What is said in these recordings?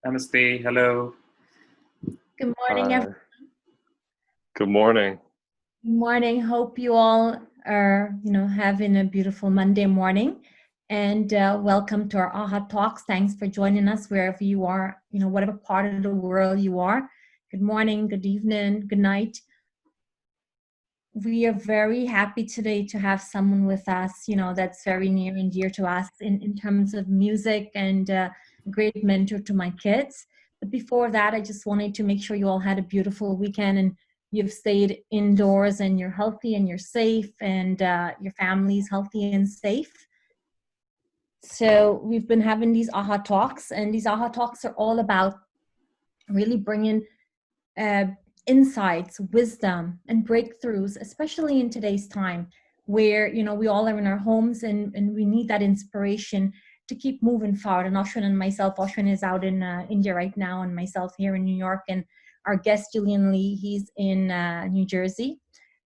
Namaste. Hello. Good morning, everyone. Hi. Good morning. Good morning. Hope you all are, having a beautiful Monday morning. And welcome to our Ahhaa Talks. Thanks for joining us wherever you are, whatever part of the world you are. Good morning, good evening, good night. We are very happy today to have someone with us, that's very near and dear to us in terms of music and a great mentor to my kids. But before that, I just wanted to make sure you all had a beautiful weekend and you've stayed indoors and you're healthy and you're safe and your family's healthy and safe. So we've been having these Ahhaa Talks, and these Ahhaa Talks are all about really bringing insights, wisdom, and breakthroughs, especially in today's time where, we all are in our homes and we need that inspiration to keep moving forward. And Ashwin and myself, Ashwin is out in India right now, and myself here in New York, and our guest, Julian Lee, he's in New Jersey.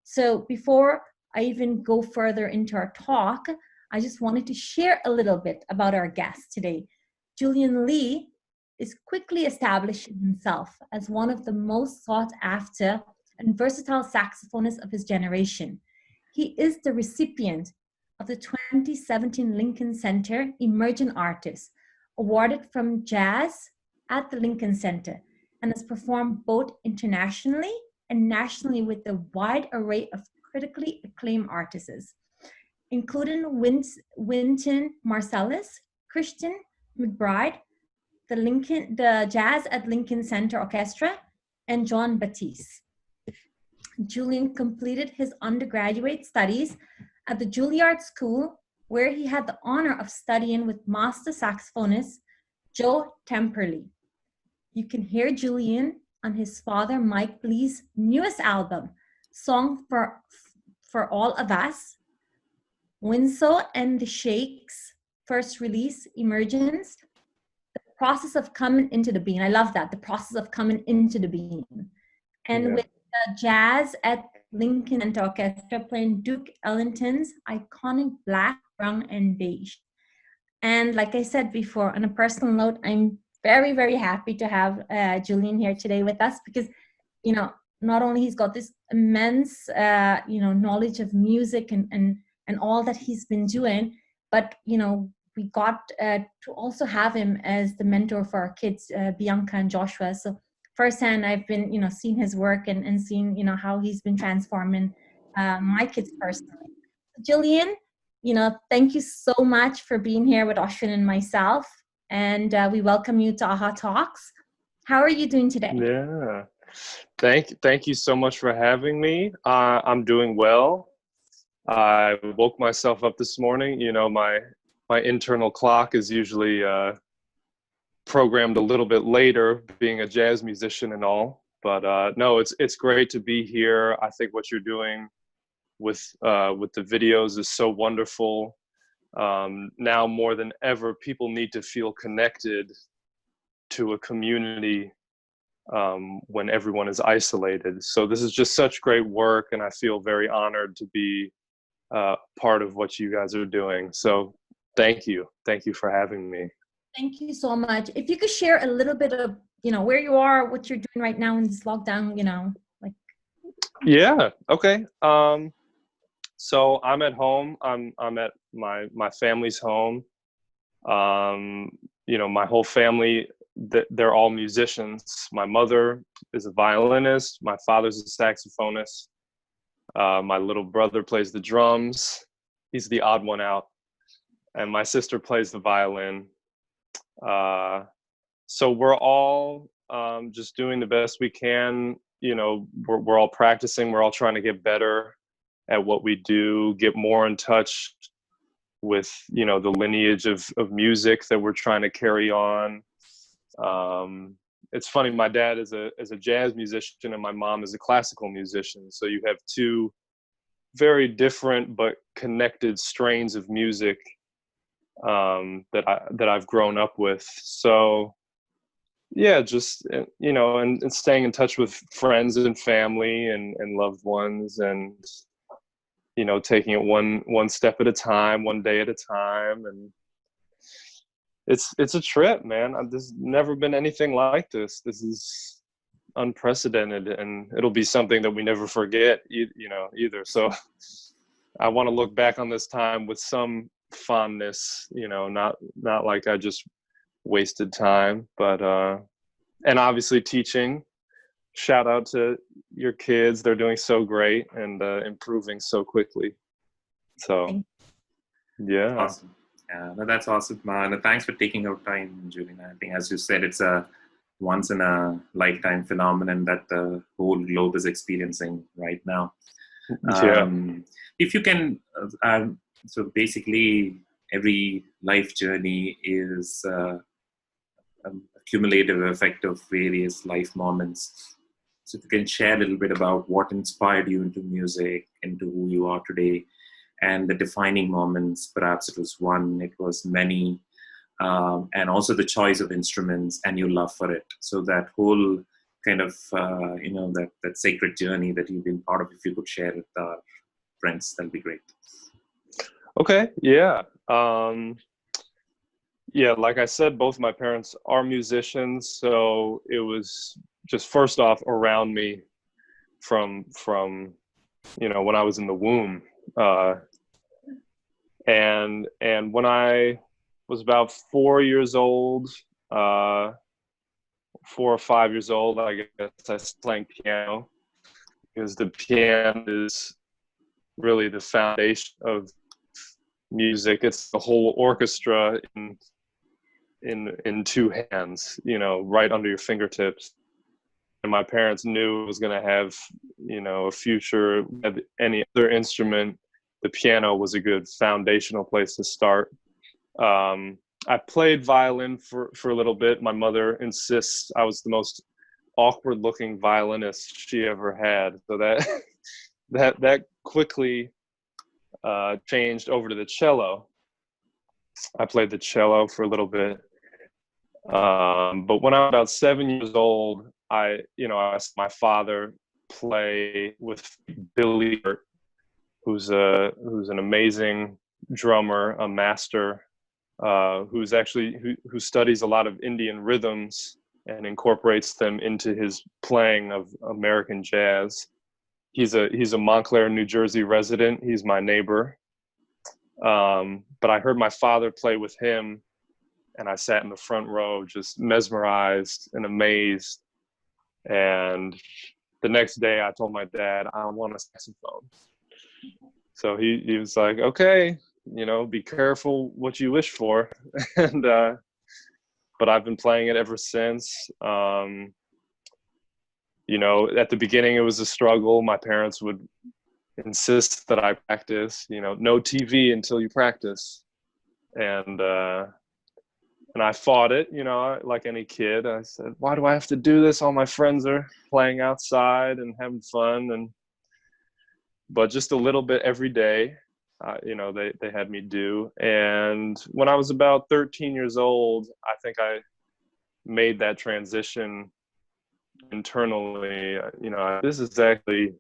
So before I even go further into our talk, I just wanted to share a little bit about our guest today. Julian Lee is quickly establishing himself as one of the most sought after and versatile saxophonists of his generation. He is the recipient of the 2017 Lincoln Center Emerging Artist, awarded from jazz at the Lincoln Center, and has performed both internationally and nationally with a wide array of critically acclaimed artists, including Wynton Marsalis, Christian McBride, the Jazz at Lincoln Center Orchestra, and Jon Batiste. Julian completed his undergraduate studies at the Juilliard School, where he had the honor of studying with master saxophonist Joe Temperley. You can hear Julian on his father Mike Lee's newest album, Song for All of Us, Mwenso and the Sheikh's first release, Emergence, process of coming into the being. I love that, the process of coming into the being. And with jazz at Lincoln Center Orchestra playing Duke Ellington's iconic Black, Brown, and Beige. And like I said before, on a personal note, I'm very, very happy to have Julian here today with us because, not only he's got this immense, knowledge of music and all that he's been doing, but, we got to also have him as the mentor for our kids, Bianca and Joshua. So firsthand, I've been, seeing his work and seeing, how he's been transforming my kids personally. Julian, thank you so much for being here with Ashwin and myself. And we welcome you to Ahhaa Talks. How are you doing today? Yeah. Thank you so much for having me. I'm doing well. I woke myself up this morning. My internal clock is usually programmed a little bit later, being a jazz musician and all. But no, it's great to be here. I think what you're doing with the videos is so wonderful. Now more than ever, people need to feel connected to a community when everyone is isolated. So this is just such great work, and I feel very honored to be part of what you guys are doing. So thank you for having me. Thank you so much. If you could share a little bit of, where you are, what you're doing right now in this lockdown, like. Yeah. Okay. So I'm at home. I'm at my family's home. My whole family, they're all musicians. My mother is a violinist. My father's a saxophonist. My little brother plays the drums. He's the odd one out. And my sister plays the violin. So we're all just doing the best we can. We're all practicing. We're all trying to get better at what we do, get more in touch with, the lineage of music that we're trying to carry on. It's funny, my dad is a jazz musician and my mom is a classical musician. So you have two very different but connected strains of music that I've grown up with. So yeah, just and staying in touch with friends and family and loved ones, and taking it one step at a time, one day at a time. And it's a trip, man. There's never been anything like this. This is unprecedented, and it'll be something that we never forget, either. So I want to look back on this time with some fondness, not like I just wasted time, but and obviously teaching. Shout out to your kids. They're doing so great and improving so quickly. So yeah. Awesome. No, that's awesome. Thanks for taking out time, Julian. I think, as you said, it's a once in a lifetime phenomenon that the whole globe is experiencing right now. If you can, so basically every life journey is a cumulative effect of various life moments. So if you can share a little bit about what inspired you into music, into who you are today, and the defining moments. Perhaps it was one, it was many, and also the choice of instruments and your love for it. So that whole kind of, that sacred journey that you've been part of, if you could share with our friends, that'd be great. Okay, yeah. Yeah, like I said, both my parents are musicians, so it was just first off around me from when I was in the womb. And when I was about 4 years old, 4 or 5 years old, I guess I was playing piano, because the piano is really the foundation of music. It's the whole orchestra in two hands, right under your fingertips. And my parents knew it was going to have, a future with any other instrument. The piano was a good foundational place to start. I played violin for a little bit. My mother insists I was the most awkward looking violinist she ever had. So that quickly changed over to the cello. I played the cello for a little bit. But when I was about 7 years old, I asked my father play with Billy, who's an amazing drummer, a master, who studies a lot of Indian rhythms and incorporates them into his playing of American jazz. He's a Montclair, New Jersey resident. He's my neighbor. But I heard my father play with him, and I sat in the front row just mesmerized and amazed. And the next day I told my dad, I want a saxophone. So he was like, okay, be careful what you wish for. And but I've been playing it ever since. At the beginning it was a struggle. My parents would insist that I practice, no TV until you practice. And I fought it, like any kid. I said, why do I have to do this? All my friends are playing outside and having fun. But just a little bit every day, they had me do. And when I was about 13 years old, I think I made that transition internally. This is actually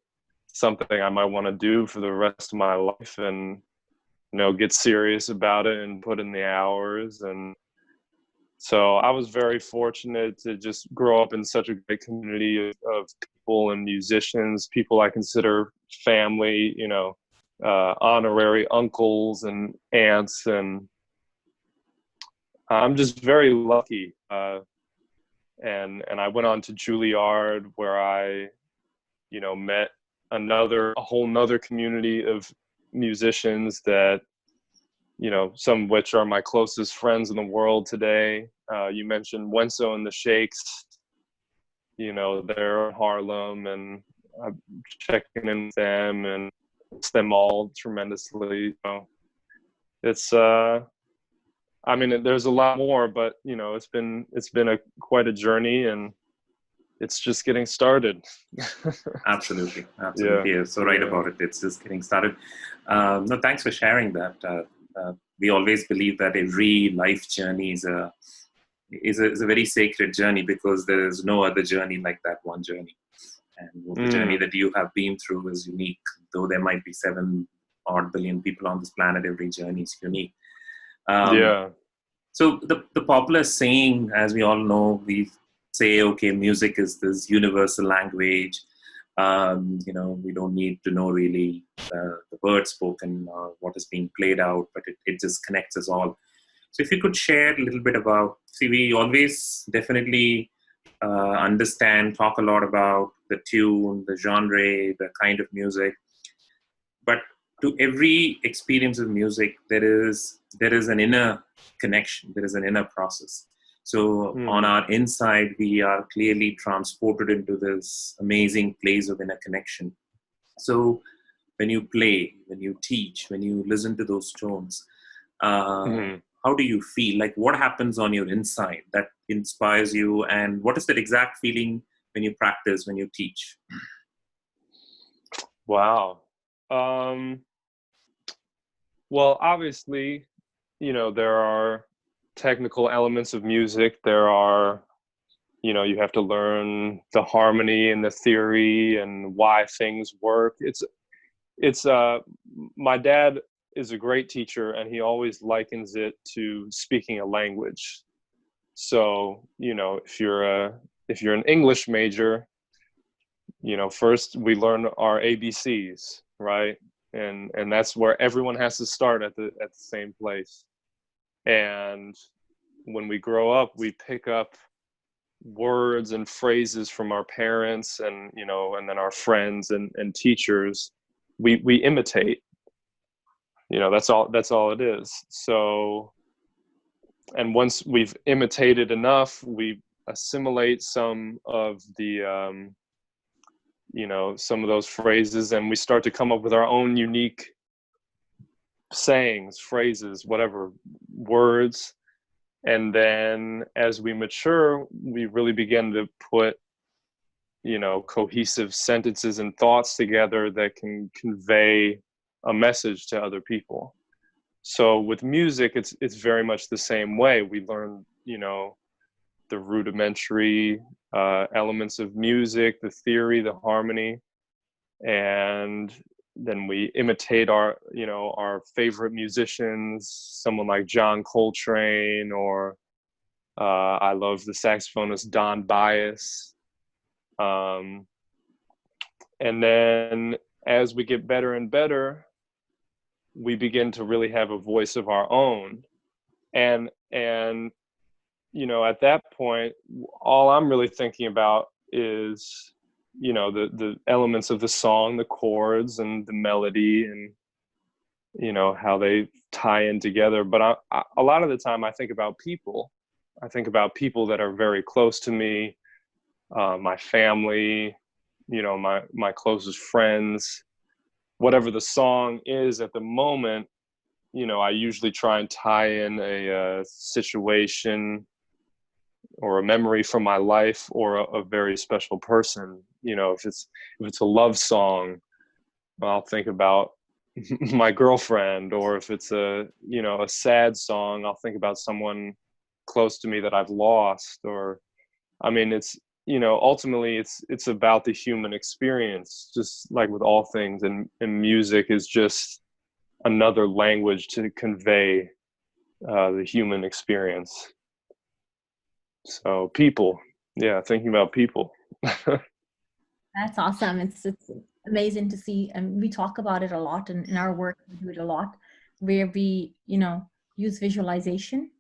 something I might want to do for the rest of my life, and, get serious about it and put in the hours. And so I was very fortunate to just grow up in such a great community of people and musicians, people I consider family, honorary uncles and aunts. And I'm just very lucky. And I went on to Juilliard, where I, met a whole nother community of musicians that, some of which are my closest friends in the world today. You mentioned Mwenso and the Shakes, they're in Harlem, and I'm checking in with them, and it's them all tremendously. It's there's a lot more, but it's been quite a journey, and it's just getting started. Absolutely. Yeah. So right about it. It's just getting started. No, thanks for sharing that. We always believe that every life journey is a very sacred journey, because there is no other journey like that one journey. And the journey that you have been through is unique. Though there might be 7 odd billion people on this planet, every journey is unique. So the popular saying, as we all know, we say, okay, music is this universal language. We don't need to know really the words spoken or what is being played out, but it just connects us all. So if you could share a little bit about, see, we always definitely talk a lot about the tune, the genre, the kind of music, but to every experience of music, there is an inner connection, there is an inner process. So on our inside, we are clearly transported into this amazing place of inner connection. So when you play, when you teach, when you listen to those tones, how do you feel? Like, what happens on your inside that inspires you? And what is that exact feeling when you practice, when you teach? Wow. Well, obviously, there are technical elements of music. There are, you have to learn the harmony and the theory and why things work. It's my dad is a great teacher, and he always likens it to speaking a language. So, if you're an English major, first we learn our ABCs, right? And that's where everyone has to start at the same place. And when we grow up, we pick up words and phrases from our parents and then our friends and teachers. We imitate. That's all it is. So, and once we've imitated enough, we assimilate some of the some of those phrases, and we start to come up with our own unique sayings, phrases, whatever, words. And then as we mature, we really begin to put, cohesive sentences and thoughts together that can convey a message to other people. So with music, it's very much the same way. We learn, the rudimentary elements of music, the theory, the harmony, and then we imitate our favorite musicians, someone like John Coltrane, or I love the saxophonist Don Byas. And then as we get better and better, we begin to really have a voice of our own. And at that point, all I'm really thinking about is, the elements of the song, the chords and the melody, and, how they tie in together. But a lot of the time I think about people. I think about people that are very close to me, my family, my closest friends. Whatever the song is at the moment, I usually try and tie in a situation or a memory from my life or a very special person. If it's a love song, I'll think about my girlfriend, or if it's a sad song, I'll think about someone close to me that I've lost. Or, it's, ultimately it's about the human experience, just like with all things, and music is just another language to convey the human experience. So people, thinking about people. That's awesome. It's amazing to see, and we talk about it a lot in our work. We do it a lot, where we use visualization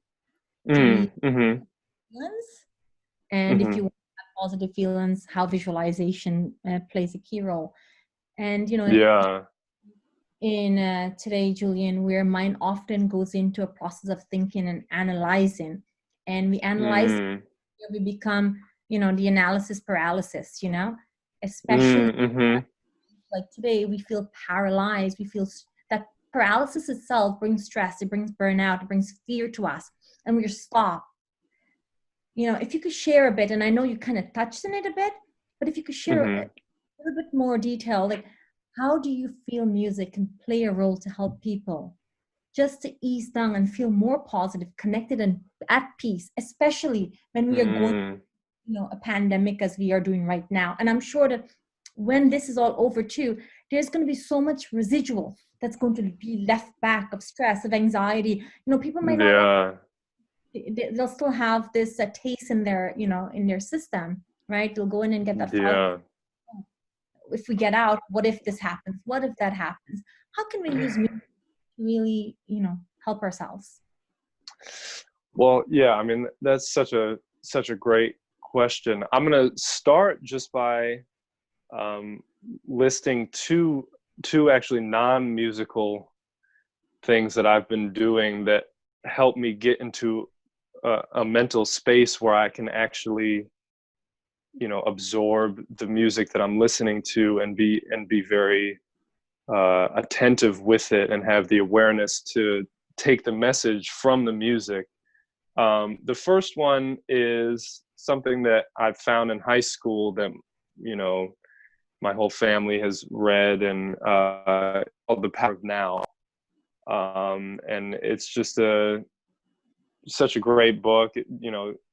to feelings. And if you want to have positive feelings, how visualization plays a key role. And in today, Julian, where mind often goes into a process of thinking and analyzing, and we analyze, we become the analysis paralysis, especially like today, we feel paralyzed. We feel that paralysis itself brings stress, it brings burnout, it brings fear to us, and we're stopped. If you could share a bit, and I know you kind of touched on it a bit, but if you could share a little bit more detail, like how do you feel music can play a role to help people just to ease down and feel more positive, connected, and at peace, especially when we are going a pandemic as we are doing right now. And I'm sure that when this is all over too, there's going to be so much residual that's going to be left back of stress, of anxiety. People might not they'll still have this taste in their, in their system, right? They'll go in and get that thought. If we get out, what if this happens? What if that happens? How can we use music to really, help ourselves? Well, yeah, I mean, that's such a great question. I'm going to start just by listing two actually non-musical things that I've been doing that help me get into a mental space where I can actually, absorb the music that I'm listening to and be very attentive with it and have the awareness to take the message from the music. The first one is something that I found in high school that, my whole family has read, and called The Power of Now. And it's just such a great book,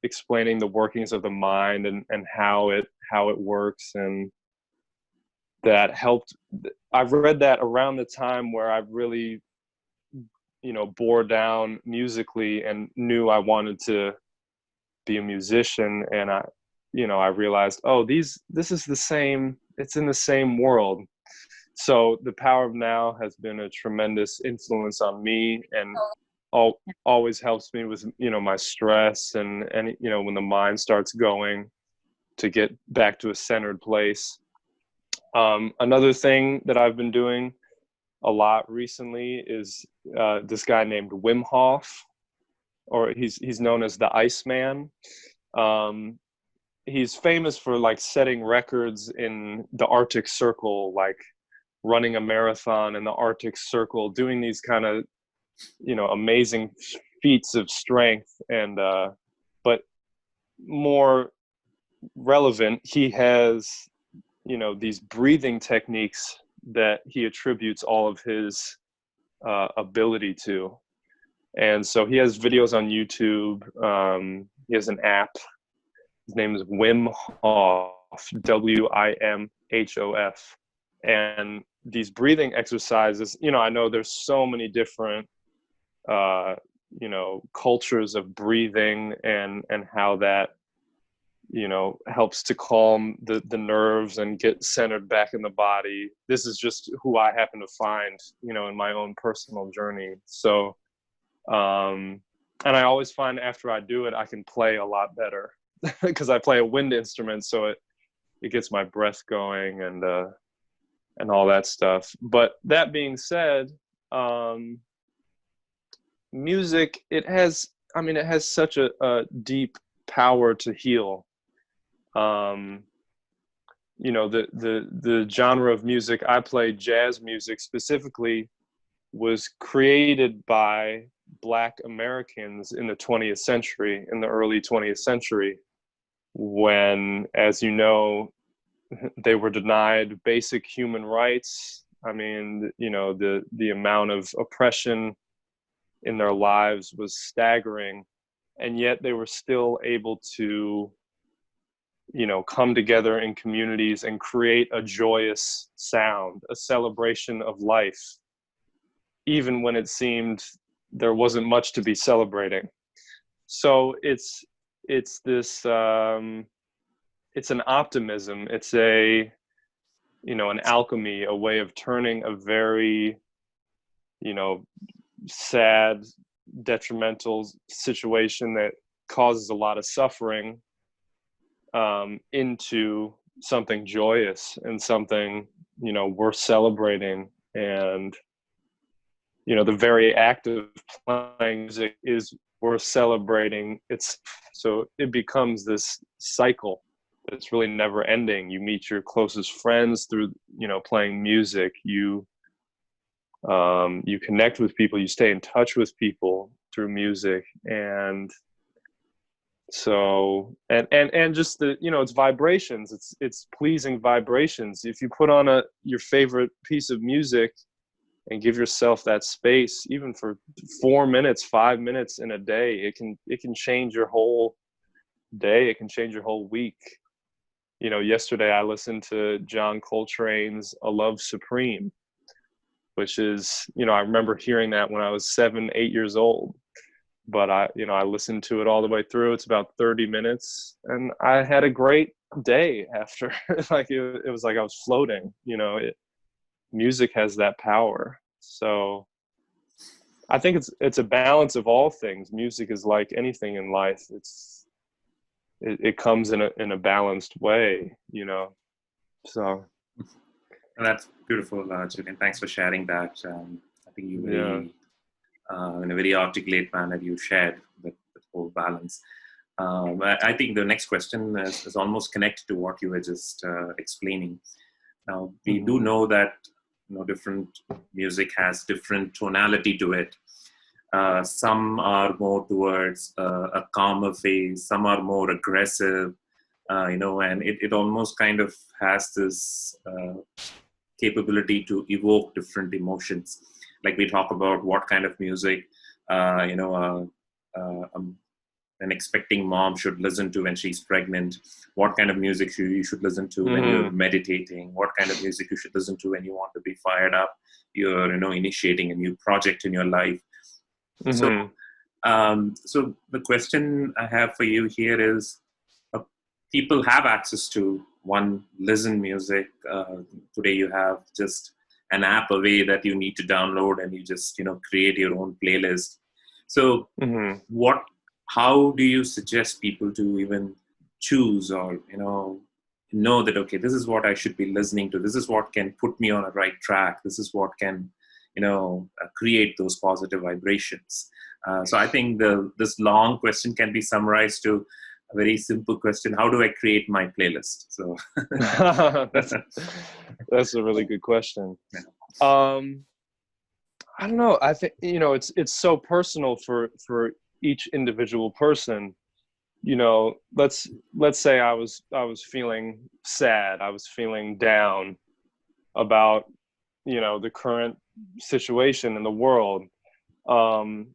explaining the workings of the mind and how it works. And that helped. I've read that around the time where I've really, bore down musically and knew I wanted to be a musician. And I realized, this is the same, it's in the same world. So The Power of Now has been a tremendous influence on me, and always helps me with, my stress and when the mind starts going, to get back to a centered place. Another thing that I've been doing a lot recently is this guy named Wim Hof, or he's known as the Iceman. He's famous for like setting records in the Arctic Circle, like running a marathon in the Arctic Circle, doing these kind of, amazing feats of strength. And but more relevant, he has, these breathing techniques that he attributes all of his ability to. And so he has videos on YouTube. He has an app. His name is Wim Hof, WIMHOF. And these breathing exercises, I know there's so many different, cultures of breathing and how that, helps to calm the nerves and get centered back in the body. This is just who I happen to find, in my own personal journey. So, and I always find after I do it, I can play a lot better because I play a wind instrument. So it gets my breath going and all that stuff. But that being said, music, it has such a deep power to heal. The genre of music I play, jazz music specifically, was created by Black Americans in the 20th century, in the early 20th century, when, as you know, they were denied basic human rights. I mean, the amount of oppression in their lives was staggering, and yet they were still able to, come together in communities and create a joyous sound, a celebration of life, even when it seemed there wasn't much to be celebrating. So it's this, it's an optimism. It's an alchemy, a way of turning a very, sad, detrimental situation that causes a lot of suffering into something joyous and something, worth celebrating. And, the very act of playing music is worth celebrating. So it becomes this cycle that's really never ending. You meet your closest friends through, playing music. You connect with people, you stay in touch with people through music. And so, and just the, it's vibrations, it's pleasing vibrations. If you put on your favorite piece of music and give yourself that space, even for 4 minutes, 5 minutes in a day, it can change your whole day. It can change your whole week. Yesterday I listened to John Coltrane's A Love Supreme, which is, I remember hearing that when I was 7, 8 years old. but I listened to it all the way through. It's about 30 minutes, and I had a great day after. Like it was like I was floating. Music has that power. So I think it's a balance of all things. Music is like anything in life. It comes in a balanced way, So That's beautiful, Julian. Thanks for sharing that. I think you very, in a very articulate manner, you shared the whole balance. I think the next question is almost connected to what you were just explaining. Now, we do know that different music has different tonality to it. Some are more towards a calmer phase, some are more aggressive, and it almost kind of has this capability to evoke different emotions. Like we talk about what kind of music, an expecting mom should listen to when she's pregnant, what kind of music you should listen to when you're meditating, what kind of music you should listen to when you want to be fired up, you're initiating a new project in your life. So the question I have for you here is, people have access to listen music. Today you have just an app away that you need to download, and you just create your own playlist. So how do you suggest people to even choose, or know that, okay, this is what I should be listening to, this is what can put me on a right track, this is what can create those positive vibrations? So I think this long question can be summarized to a very simple question: how do I create my playlist? So that's a really good question. Yeah. I don't know. I think it's so personal for each individual person. Let's say I was feeling sad, I was feeling down about the current situation in the world, or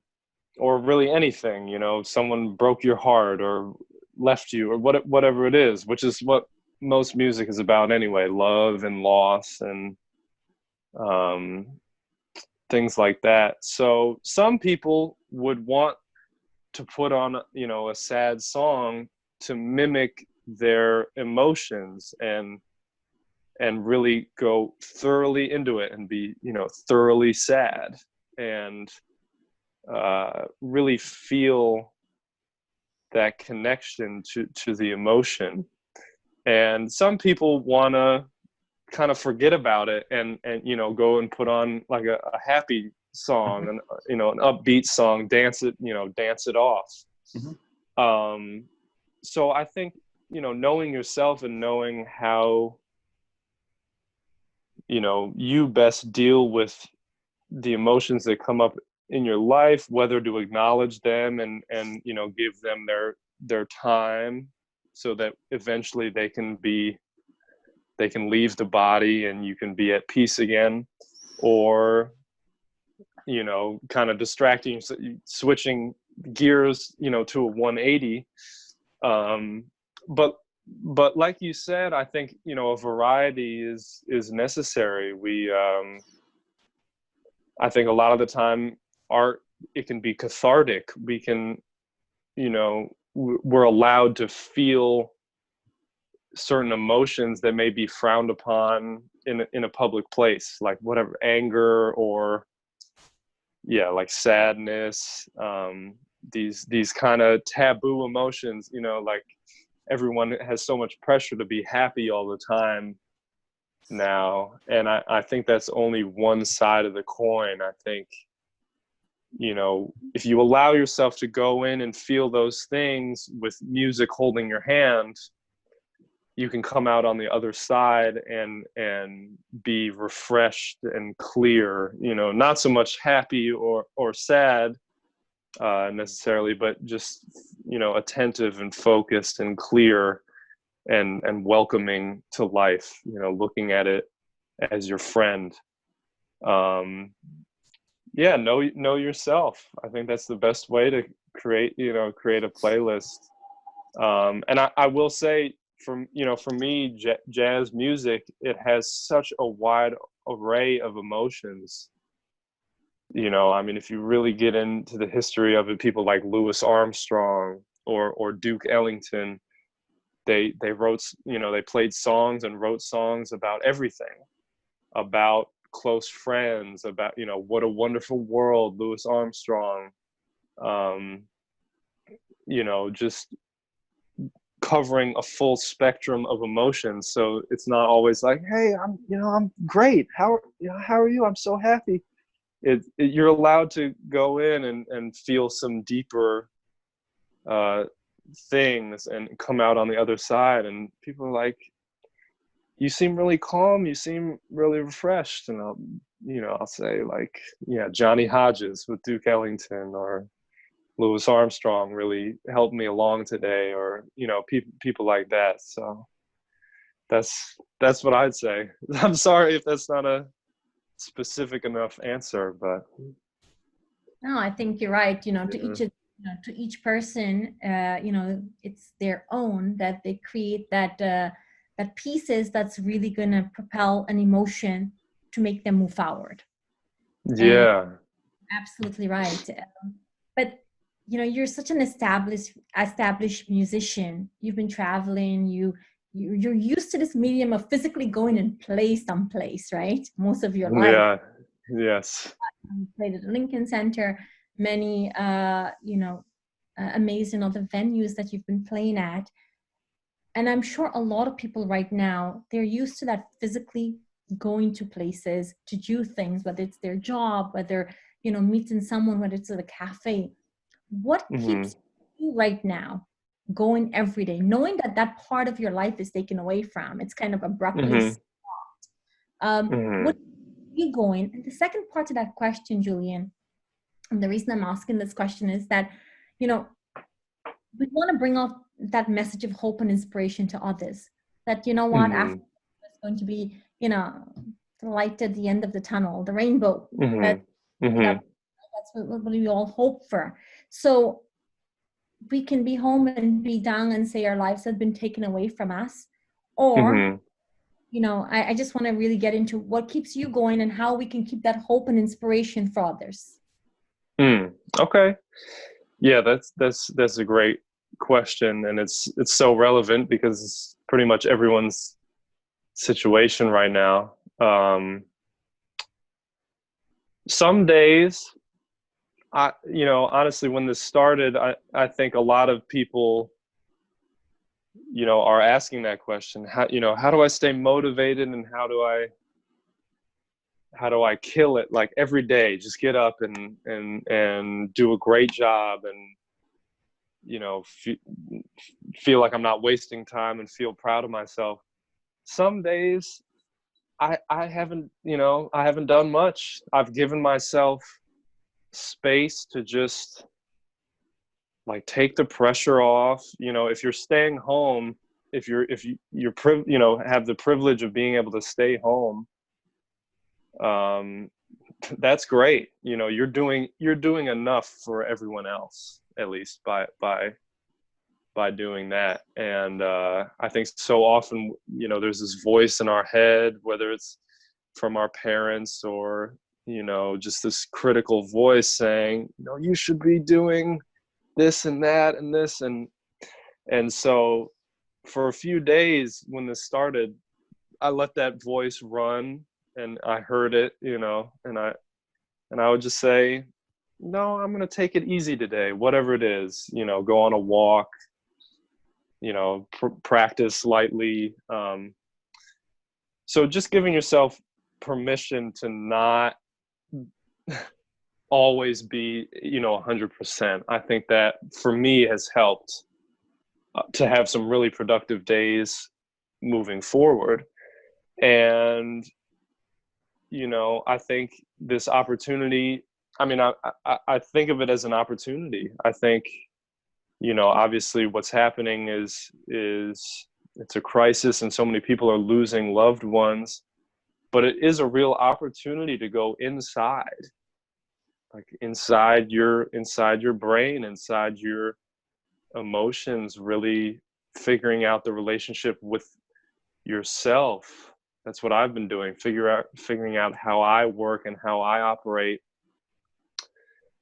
really anything. Someone broke your heart or left you, or whatever it is, which is what most music is about anyway: love and loss and things like that. So some people would want to put on a sad song to mimic their emotions and really go thoroughly into it and be thoroughly sad and really feel that connection to the emotion. And some people want to kind of forget about it and go and put on like a happy song and an upbeat song, dance it off. So I think knowing yourself and knowing how you best deal with the emotions that come up in your life, whether to acknowledge them and give them their time, so that eventually they can leave the body and you can be at peace again, or kind of distracting, switching gears to a 180. But like you said, I think a variety is necessary. I think a lot of the time art, it can be cathartic. We can we're allowed to feel certain emotions that may be frowned upon in a public place, like whatever, anger or like sadness, these kind of taboo emotions, like everyone has so much pressure to be happy all the time now. And I think that's only one side of the coin. I think, if you allow yourself to go in and feel those things with music holding your hand, you can come out on the other side and be refreshed and clear, not so much happy or sad necessarily, but just, attentive and focused and clear and welcoming to life, looking at it as your friend. Know yourself. I think that's the best way to create a playlist. And I will say, for me, jazz music, it has such a wide array of emotions I mean, if you really get into the history of it, people like Louis Armstrong or Duke Ellington, they wrote, they played songs and wrote songs about everything, about close friends, about, what a wonderful world, Louis Armstrong, just covering a full spectrum of emotions. So it's not always like, hey, I'm great. How are you? I'm so happy. You're allowed to go in and feel some deeper things and come out on the other side. And people are like, you seem really calm. You seem really refreshed. And I'll say like, yeah, Johnny Hodges with Duke Ellington or Louis Armstrong really helped me along today, or people like that. So that's what I'd say. I'm sorry if that's not a specific enough answer, but no, I think you're right. To each person, it's their own, that they create that pieces that's really going to propel an emotion to make them move forward. Yeah. And absolutely right. But you're such an established musician. You've been traveling. You're used to this medium of physically going and play someplace, right? Most of your life. Yeah. Yes. You played at the Lincoln Center, many amazing other venues that you've been playing at. And I'm sure a lot of people right now, they're used to that physically going to places to do things, whether it's their job, whether meeting someone, whether it's at a cafe. What keeps you right now going every day, knowing that that part of your life is taken away from? It's kind of abruptly stopped. What keeps you going? And the second part to that question, Julian, and the reason I'm asking this question is that, we want to bring out that message of hope and inspiration to others. That, after it's going to be, the light at the end of the tunnel, the rainbow. That's what we all hope for. So we can be home and be down and say our lives have been taken away from us. Or, I just want to really get into what keeps you going and how we can keep that hope and inspiration for others. Okay. Yeah, that's a great question, and it's so relevant because it's pretty much everyone's situation right now. Some days, honestly, when this started, I think a lot of people, are asking that question. How do I stay motivated, and how do I kill it, like every day, just get up and do a great job, and feel like I'm not wasting time and feel proud of myself. Some days I haven't done much. I've given myself space to just like take the pressure off. If you're staying home, if you're have the privilege of being able to stay home, that's great. You're doing enough for everyone else, at least by doing that. And I think so often, there's this voice in our head, whether it's from our parents or just this critical voice saying, you should be doing this and that and this. And so for a few days when this started, I let that voice run, and I heard it, and I would just say, no, I'm going to take it easy today, whatever it is, go on a walk, practice lightly. So just giving yourself permission to not always be, 100%. I think that for me has helped to have some really productive days moving forward. And, I think this opportunity, I think of it as an opportunity. I think, obviously what's happening is it's a crisis and so many people are losing loved ones, but it is a real opportunity to go inside, like inside your brain, inside your emotions, really figuring out the relationship with yourself. That's what I've been doing, figuring out how I work and how I operate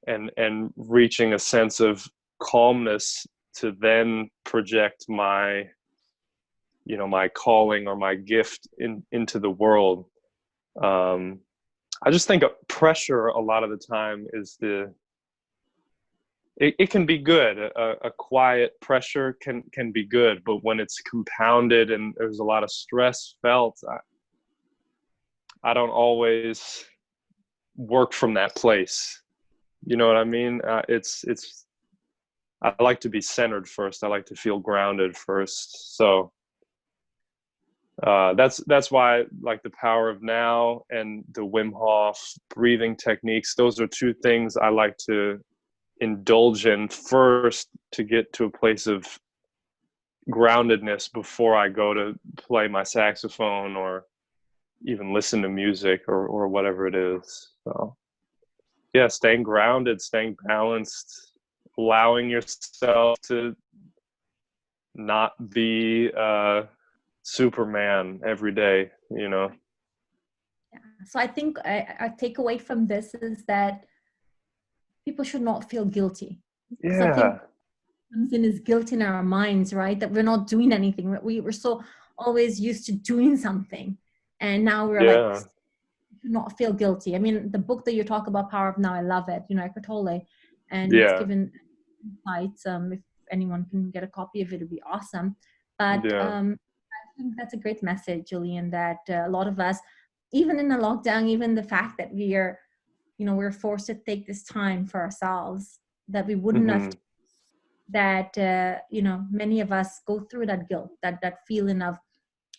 and reaching a sense of calmness to then project my, you know, my calling or my gift into the world. I just think pressure a lot of the time is it can be good. A quiet pressure can be good, but when it's compounded and there's a lot of stress felt, I don't always work from that place. You know what I mean? I like to be centered first. I like to feel grounded first. So that's why, like, the Power of Now and the Wim Hof breathing techniques, those are two things I like to indulge in first to get to a place of groundedness before I go to play my saxophone or even listen to music or whatever it is. So yeah, staying grounded, staying balanced, allowing yourself to not be Superman every day, you know. Yeah. So I think I take away from this is that people should not feel guilty. Yeah. So I think comes in is guilt in our minds, right? That we're not doing anything. We're so always used to doing something, and now we're like, do not feel guilty. I mean, the book that you talk about, Power of Now, I love it. You know, Eckhart Tolle, and it's given insights. If anyone can get a copy of it, it'd be awesome. But I think that's a great message, Julian. That a lot of us, even in a lockdown, even the fact that we're forced to take this time for ourselves that we wouldn't have. That many of us go through that guilt, that feeling of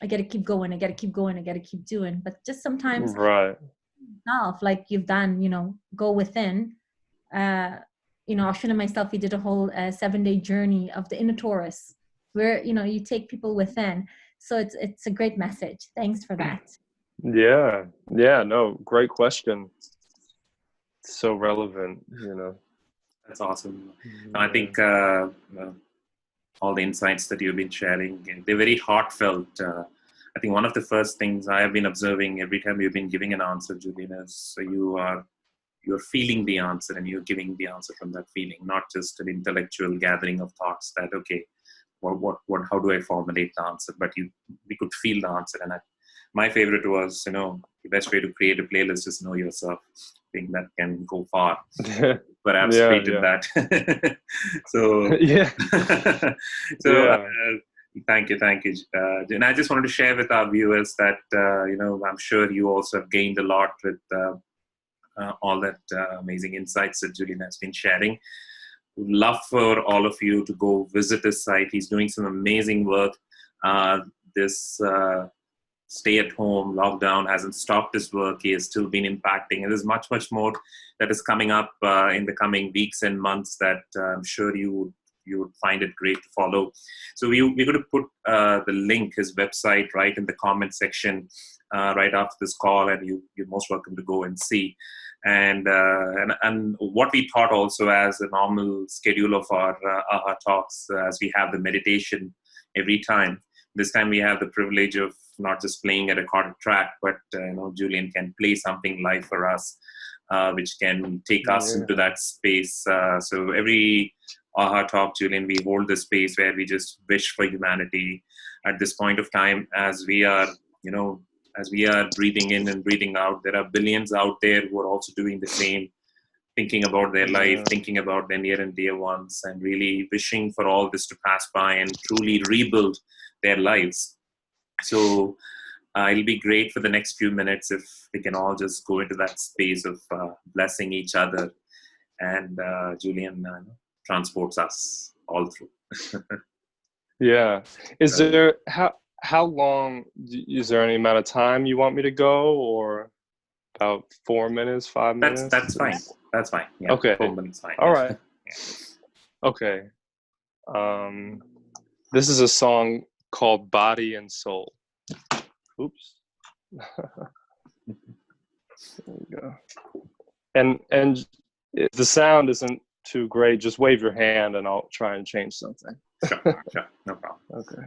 I got to keep going, I got to keep going, I got to keep doing. But just sometimes, yourself, like you've done, go within. Ashwin and myself, we did a whole 7-day journey of the inner Taurus, where you take people within. So it's a great message. Thanks for that. Yeah. No, great question. So relevant, That's awesome. I think all the insights that you've been sharing, they're very heartfelt. I think one of the first things I have been observing every time you've been giving an answer, Julian, is you're feeling the answer and you're giving the answer from that feeling, not just an intellectual gathering of thoughts that, okay, how do I formulate the answer? But we could feel the answer. And my favorite was, the best way to create a playlist is know yourself. I think that can go far. Perhaps created that. So thank you. And I just wanted to share with our viewers that I'm sure you also have gained a lot with all that amazing insights that Julian has been sharing. Would love for all of you to go visit his site. He's doing some amazing work. This stay-at-home lockdown hasn't stopped his work. He has still been impacting, and there's much more that is coming up in the coming weeks and months that I'm sure you would find it great to follow. So we're going to put the link, his website, right in the comment section right after this call, and you're most welcome to go and see. And what we thought also as a normal schedule of our Ahhaa talks, as we have the meditation every time. This time we have the privilege of not just playing a recorded track, but Julian can play something live for us, which can take us into that space. So every Ahhaa talk, Julian, we hold the space where we just wish for humanity at this point of time, as we are breathing in and breathing out. There are billions out there who are also doing the same, thinking about their life, thinking about their near and dear ones, and really wishing for all this to pass by and truly rebuild their lives. So it'll be great for the next few minutes if we can all just go into that space of blessing each other, and Julian transports us all through. Is there how long, is there any amount of time you want me to go, or about 4 minutes, 5 minutes? That's fine. That's fine. Yeah, okay. 4 minutes fine. All right. Okay. This is a song called Body and Soul. Oops. There we go. And if the sound isn't too great, just wave your hand and I'll try and change something. Sure. No problem. Okay.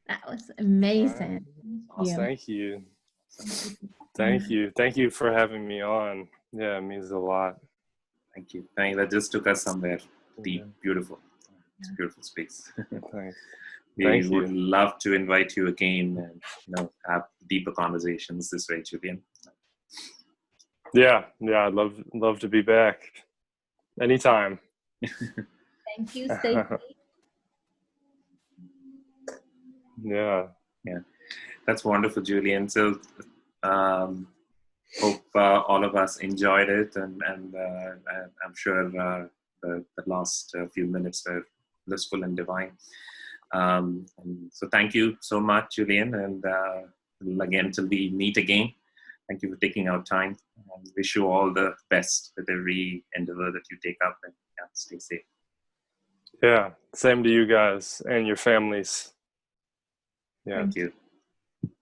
That was amazing. Thank you. Thank you. Thank you for having me on. Yeah, it means a lot. Thank you. That just took us somewhere deep, beautiful. It's a beautiful space. Thanks. We would love to invite you again and have deeper conversations this way, Julian. Yeah, I'd love to be back anytime. Thank you. Stay safe. Yeah. That's wonderful, Julian. So hope all of us enjoyed it, and I'm sure the last few minutes were blissful and divine. And so thank you so much, Julian, and again, till we meet again, thank you for taking our time. Wish you all the best with every endeavor that you take up, and stay safe. Yeah, same to you guys and your families. Yeah. Thank you.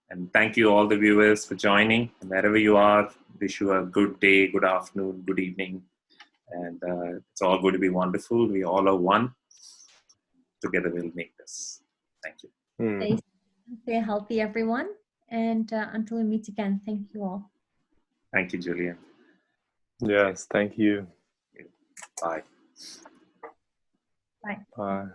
And thank you all the viewers for joining. And wherever you are, wish you a good day, good afternoon, good evening. And it's all going to be wonderful. We all are one. Together we'll make this. Thank you. Stay healthy, everyone. And until we meet again, thank you all. Thank you, Julian. Yes, thank you. Bye. Bye. Bye.